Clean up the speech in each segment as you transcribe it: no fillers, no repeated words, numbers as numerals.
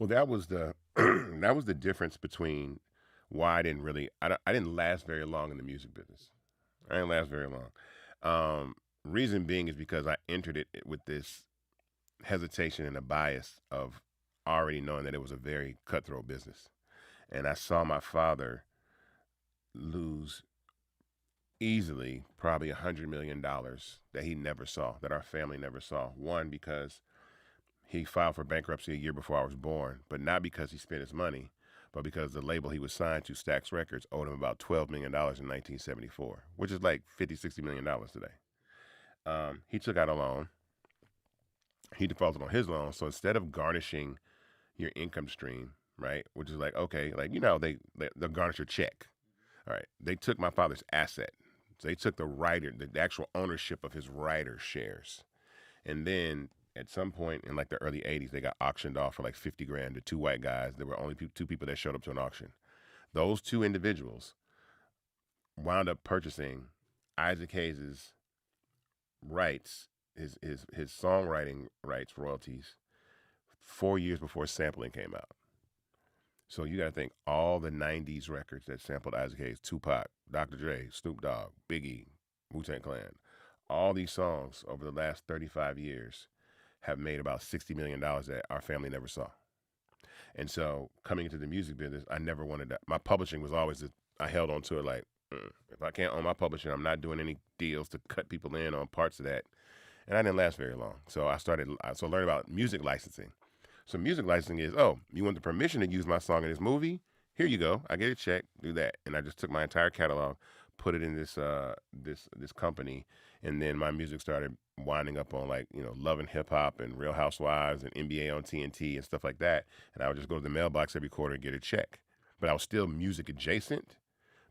Well, that was the that was the difference between why I didn't last very long in the music business. I didn't last very long. Reason being is because I entered it with this hesitation and a bias of already knowing that it was a very cutthroat business, and I saw my father lose easily probably $100 million that he never saw, that our family never saw. One, because he filed for bankruptcy a year before I was born, but not because he spent his money, but because the label he was signed to, Stax Records, owed him about $12 million in 1974, which is like $50, $60 million today. He took out a loan. He defaulted on his loan. So instead of garnishing your income stream, right, which is like, okay, like, they'll garnish your check. All right. They took my father's asset. So they took the actual ownership of his writer shares. And then at some point in like the early 80s, they got auctioned off for like 50 grand to two white guys. There were only two people that showed up to an auction. Those two individuals wound up purchasing Isaac Hayes' rights, his songwriting rights, royalties, 4 years before sampling came out. So you got to think all the 90s records that sampled Isaac Hayes, Tupac, Dr. Dre, Snoop Dogg, Biggie, Wu-Tang Clan, all these songs over the last 35 years have made about $60 million that our family never saw. And so coming into the music business, I never wanted that. My publishing was always, I held on to it like, if I can't own my publishing, I'm not doing any deals to cut people in on parts of that. And I didn't last very long. So I learned about music licensing. So music licensing is, oh, you want the permission to use my song in this movie? Here you go. I get a check, do that. And I just took my entire catalog, put it in this company, and then my music started winding up on like, Love and Hip Hop and Real Housewives and NBA on TNT and stuff like that. And I would just go to the mailbox every quarter and get a check. But I was still music adjacent,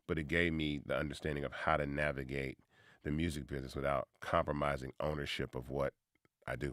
but it gave me the understanding of how to navigate the music business without compromising ownership of what I do.